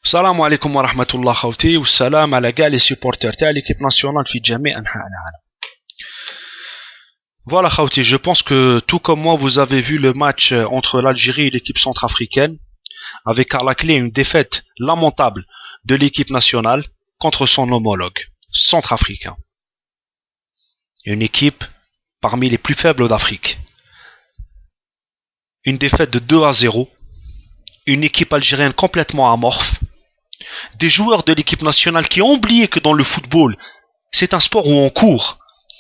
السلام عليكم ورحمة الله خوتي والسلام على كاع لي سيبورتر تاع ليكيب ناسيونال في جميع أنحاء العالم. Voilà خوتي, je pense que tout comme moi vous avez vu le match entre l'Algérie et l'équipe centrafricaine avec à la clé une défaite lamentable de l'équipe nationale contre son homologue centrafricain. Une équipe parmi les plus faibles d'Afrique. Une défaite de 2-0. Une équipe algérienne complètement amorphe. Des joueurs de l'équipe nationale qui ont oublié que dans le football, c'est un sport où on court.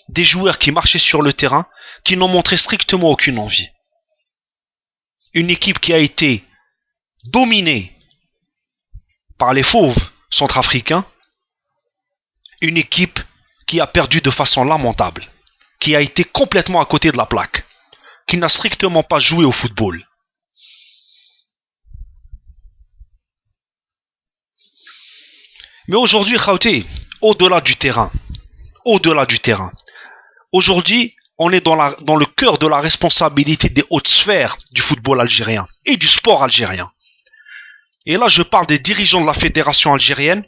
Des joueurs qui marchaient sur le terrain, qui n'ont montré strictement aucune envie. Une équipe qui a été dominée par les fauves centrafricains. Une équipe qui a perdu de façon lamentable, qui a été complètement à côté de la plaque, qui n'a strictement pas joué au football. Mais aujourd'hui, Khawti, au-delà du terrain, aujourd'hui, on est dans le cœur de la responsabilité des hautes sphères du football algérien et du sport algérien. Et là, je parle des dirigeants de la fédération algérienne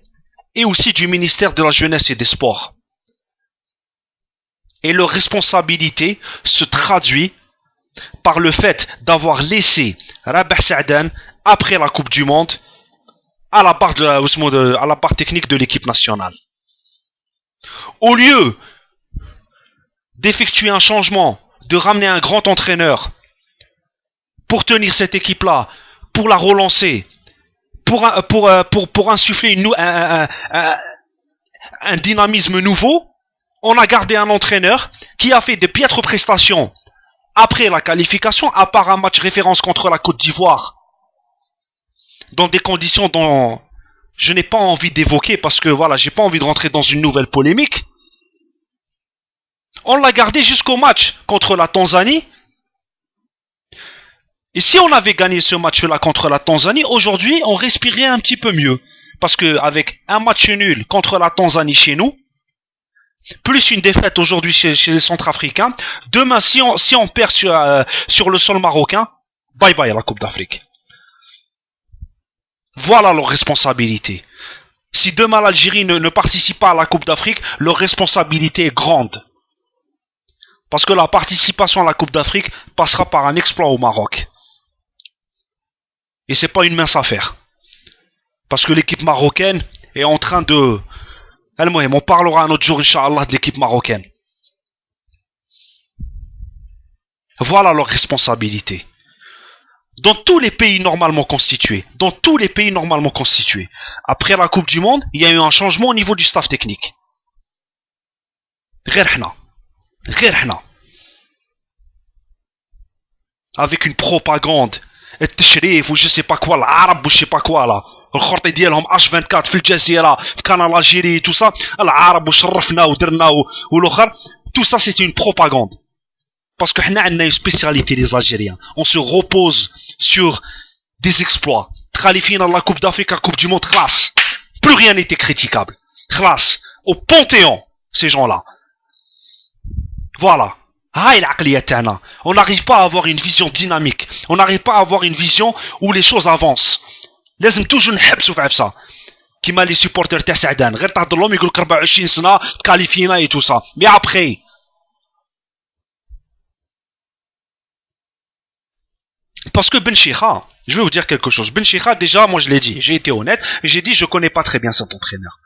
et aussi du ministère de la Jeunesse et des Sports. Et leur responsabilité se traduit par le fait d'avoir laissé Rabah Sa'dan, après la Coupe du Monde, à la part technique de l'équipe nationale. Au lieu d'effectuer un changement, de ramener un grand entraîneur pour tenir cette équipe-là, pour la relancer, pour insuffler un dynamisme nouveau, on a gardé un entraîneur qui a fait de piètres prestations après la qualification, à part un match référence contre la Côte d'Ivoire, dans des conditions dont je n'ai pas envie d'évoquer parce que voilà, j'ai pas envie de rentrer dans une nouvelle polémique. On l'a gardé jusqu'au match contre la Tanzanie. Et si on avait gagné ce match-là contre la Tanzanie, aujourd'hui, on respirait un petit peu mieux. Parce que avec un match nul contre la Tanzanie chez nous, plus une défaite aujourd'hui chez les Centrafricains, demain, si on perd sur le sol marocain, bye bye à la Coupe d'Afrique. Voilà leur responsabilité. Si demain l'Algérie ne participe pas à la Coupe d'Afrique, leur responsabilité est grande. Parce que la participation à la Coupe d'Afrique passera par un exploit au Maroc. Et c'est pas une mince affaire. Parce que l'équipe marocaine est en train de... on parlera un autre jour, Inch'Allah, de l'équipe marocaine. Voilà leur responsabilité. Dans tous les pays normalement constitués, après la Coupe du Monde, il y a eu un changement au niveau du staff technique. غير حنا. Avec une propagande, التشريف وje sais pas quoi, العرب وje sais pas quoi là. الخرطي ديالهم H24 في الجزيرة, في canal Algérie, tout ça, العرب وشرفنا ودرنا والاخر, tout ça c'est une propagande. Parce que nous avons une spécialité des Algériens. On se repose sur des exploits. Qualifiés dans la Coupe d'Afrique, la Coupe du Monde, classe. Plus rien n'était critiquable. Classe. Au Panthéon, ces gens-là. Voilà. On n'arrive pas à avoir une vision dynamique. On n'arrive pas à avoir une vision où les choses avancent. لازم toujours نحبسوا في عفسة. كيما les supporters تاع سعدان. غير تهضر لهم يقول لك 24 سنة qualifiés et tout ça. Mais après, parce que Ben Chikha, je vais vous dire quelque chose. Ben Chikha, déjà, moi je l'ai dit, j'ai été honnête, et j'ai dit je connais pas très bien cet entraîneur.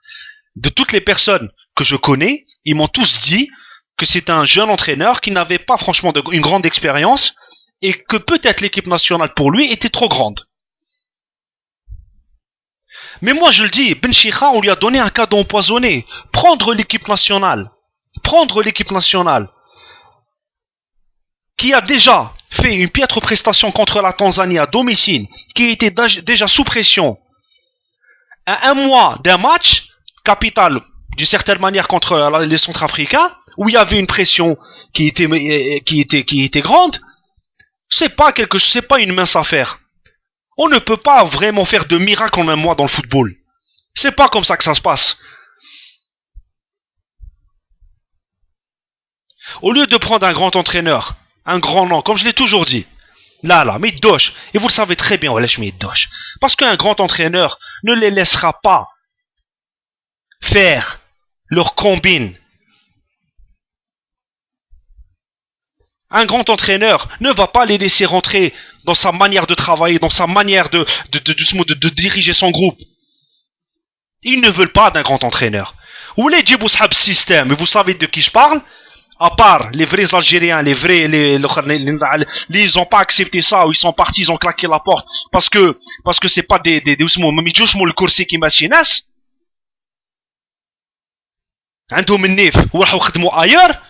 De toutes les personnes que je connais, ils m'ont tous dit que c'est un jeune entraîneur qui n'avait pas franchement une grande expérience et que peut-être l'équipe nationale pour lui était trop grande. Mais moi je le dis, Ben Chikha, on lui a donné un cadeau empoisonné. Prendre l'équipe nationale, qui a déjà fait une piètre prestation contre la Tanzanie à domicile, qui était déjà sous pression, à un mois d'un match capital, d'une certaine manière, contre les Centrafricains, où il y avait une pression qui était grande, c'est pas une mince affaire. On ne peut pas vraiment faire de miracle en un mois dans le football. C'est pas comme ça que ça se passe. Au lieu de prendre un grand entraîneur, un grand nom, comme je l'ai toujours dit, Là, mais doche. Et vous le savez très bien, voilà, je mets doche. Parce qu'un grand entraîneur ne les laissera pas faire leur combine. Un grand entraîneur ne va pas les laisser rentrer dans sa manière de travailler, dans sa manière de diriger son groupe. Ils ne veulent pas d'un grand entraîneur. Ou les djiboushab système, et vous savez de qui je parle? À part les vrais Algériens, ils ont pas accepté ça, ou ils sont partis, ils ont claqué la porte, parce que c'est pas des le coursier qui machinasse. عندهم النيف وراحوا خدموا ailleurs.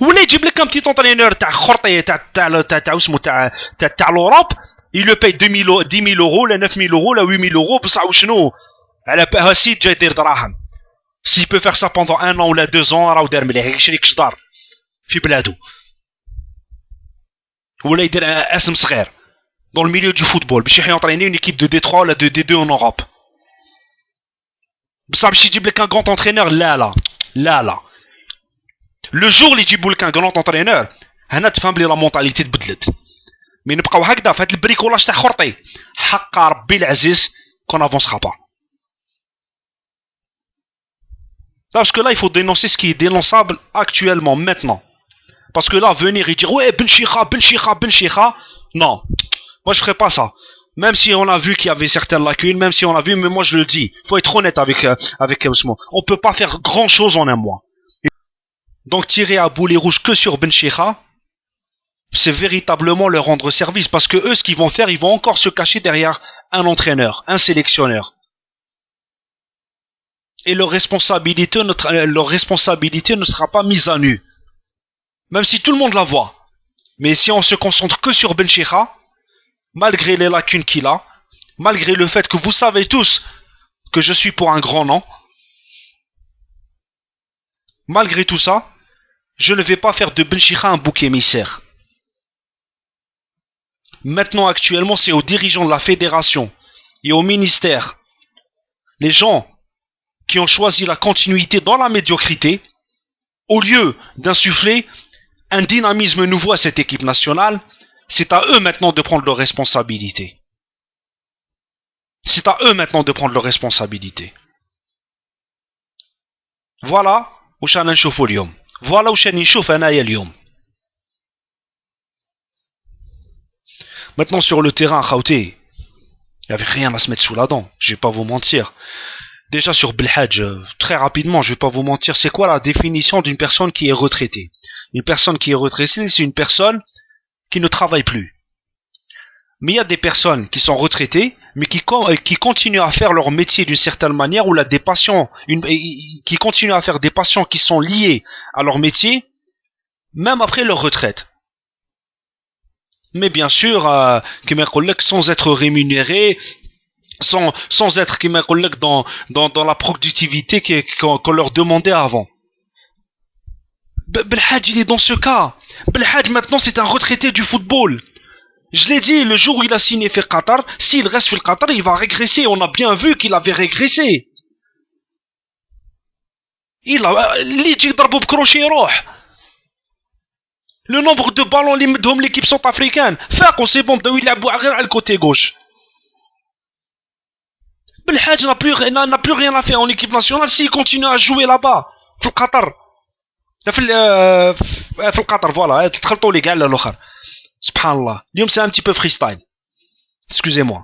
ولا يجيب لك un petit entraîneur تاع خرطي تاع اسمه تاع l'Europe, il le paye 10 000 euros, là 9 000 euros, là 8 000 euros, بصح وشنو على هاسيد جاي يدير دراهم. S'il peut faire ça pendant 1 an ou 2 ans, راهو دار مليح يشريك شدار في بلادو. ولا يدير اسم صغير dans le milieu du football باش يحيى entraîner une équipe de D3 ولا de D2 en Europe. بصح باش يجيب لك un grand entraîneur, لا. Le jour اللي يجيبوا لك un grand entraîneur, هنا تفهم بلي لا مونتاليتي تبدلت. مي نبقاو هكذا في هاد البريكولاج تاع خرطي, حق ربي العزيز qu'on n'avancera pas. Parce que là, il faut dénoncer ce qui est dénonçable actuellement, maintenant. Parce que là, venir et dire, ouais, Ben Chikha, non. Moi, je ferai pas ça. Même si on a vu qu'il y avait certaines lacunes, même si on a vu, mais moi, je le dis. Faut être honnête avec ce mot. On peut pas faire grand chose en un mois. Donc, tirer à boulet rouge que sur Ben Chikha, c'est véritablement leur rendre service. Parce que eux, ce qu'ils vont faire, ils vont encore se cacher derrière un entraîneur, un sélectionneur. Et leur responsabilité ne sera pas mise à nu. Même si tout le monde la voit. Mais si on se concentre que sur Ben Chikha, malgré les lacunes qu'il a, malgré le fait que vous savez tous que je suis pour un grand nom, malgré tout ça, je ne vais pas faire de Ben Chikha un bouc émissaire. Maintenant, actuellement, c'est aux dirigeants de la fédération et au ministère, les gens qui ont choisi la continuité dans la médiocrité, au lieu d'insuffler un dynamisme nouveau à cette équipe nationale, c'est à eux maintenant de prendre leurs responsabilités. C'est à eux maintenant de prendre leurs responsabilités. Voilà où je نشوفوا اليوم. Voilà où je نشوف أنايا اليوم. Maintenant sur le terrain, Khawti, il n'y avait rien à se mettre sous la dent, je ne vais pas vous mentir. Déjà sur Belhadj, très rapidement, je ne vais pas vous mentir, c'est quoi la définition d'une personne qui est retraitée? Une personne qui est retraitée, c'est une personne qui ne travaille plus. Mais il y a des personnes qui sont retraitées, mais qui continuent à faire leur métier d'une certaine manière, ou des passions, qui continuent à faire des passions qui sont liées à leur métier, même après leur retraite. Mais bien sûr, sans être rémunérés, sans être dans la productivité qu'on leur demandait avant. Belhadj, il est dans ce cas. Belhadj, maintenant, c'est un retraité du football. Je l'ai dit, le jour où il a signé fait Qatar, s'il reste fait le Qatar, il va régresser. On a bien vu qu'il avait régressé. Le nombre de ballons de l'équipe centrafricaine. C'est bon, il a le côté gauche. Belhadj n'a plus rien à faire en équipe nationale s'il continue à jouer là-bas. في القطر. في القطر فوالا تخلطوا لي كاع الاخر. سبحان الله. اليوم c'est un petit peu freestyle. Excusez-moi.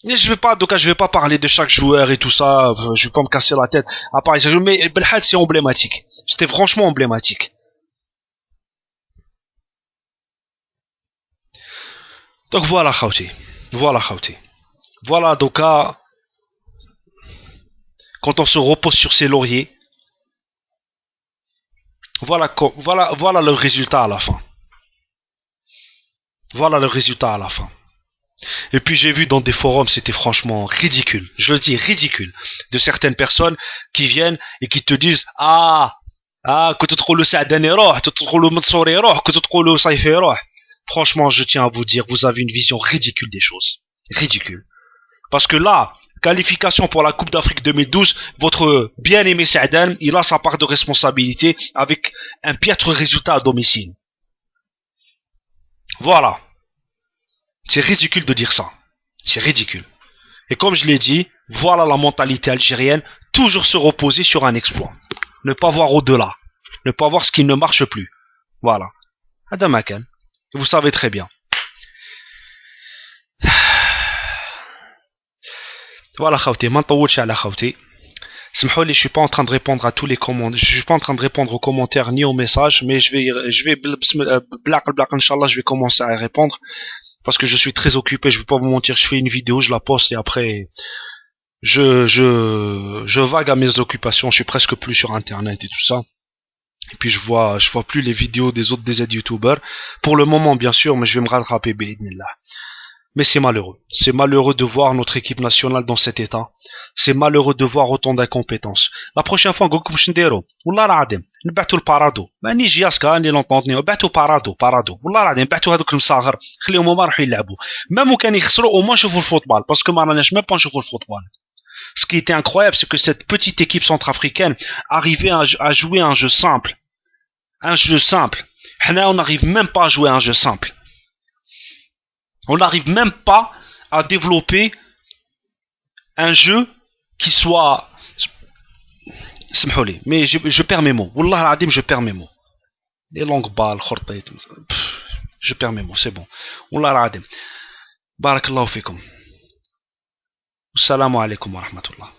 Et je vais pas parler de chaque joueur et tout ça, je vais pas me casser la tête à part ça, mais Belhadj c'est emblématique. C'était franchement emblématique. Donc voilà Khawti. Voilà donc quand on se repose sur ses lauriers, voilà le résultat à la fin. Voilà le résultat à la fin. Et puis j'ai vu dans des forums, c'était franchement ridicule. Je le dis, ridicule. De certaines personnes qui viennent et qui te disent كنت تقولوا سعداني روح, كنت تقولوا منصوري روح, كنت تقولوا صيفي روح. Franchement, je tiens à vous dire, vous avez une vision ridicule des choses. Ridicule. Parce que là, qualification pour la Coupe d'Afrique 2012, votre bien-aimé Saadane, il a sa part de responsabilité avec un piètre résultat à domicile. Voilà. C'est ridicule de dire ça. C'est ridicule. Et comme je l'ai dit, voilà la mentalité algérienne, toujours se reposer sur un exploit. Ne pas voir au-delà. Ne pas voir ce qui ne marche plus. Voilà. Adam Akan. Vous savez très bien. Voilà, Khawti. Mantawouch ala Khawti. Je suis pas en train de répondre à tous les commentaires. Je suis pas en train de répondre aux commentaires ni aux messages, mais je vais commencer à répondre parce que je suis très occupé. Je vais pas vous mentir. Je fais une vidéo, je la poste et après je vague à mes occupations. Je suis presque plus sur Internet et tout ça. Et puis je vois plus les vidéos des autres youtubeurs. Pour le moment, bien sûr, mais je vais me rattraper, bi'idnillah. Mais c'est malheureux. C'est malheureux de voir notre équipe nationale dans cet état. C'est malheureux de voir autant d'incompétence. La prochaine fois, نقولكم واش نديرو والله العظيم نبعثوا البارادو ماني جياسكا اني لونطونتني بعثوا بارادو والله العظيم بعثوا هذوك المصاغر خليهم هما يروحوا يلعبوا ميم كان يخسروا او موان نشوفوا الفوتبال باسكو ما راناش ميم با نشوفوا الفوتبال. Ce qui était incroyable, c'est que cette petite équipe centrafricaine arrivait à jouer un jeu simple. Un jeu simple. On n'arrive même pas à jouer un jeu simple. On n'arrive même pas à développer un jeu qui soit... Mais je perds mes mots. Wallah al-adim, je perds mes mots. Les longues balles, je perds mes mots, c'est bon. Wallah al-adim. Barakallahu fikum. Assalamu alaikum wa rahmatullah.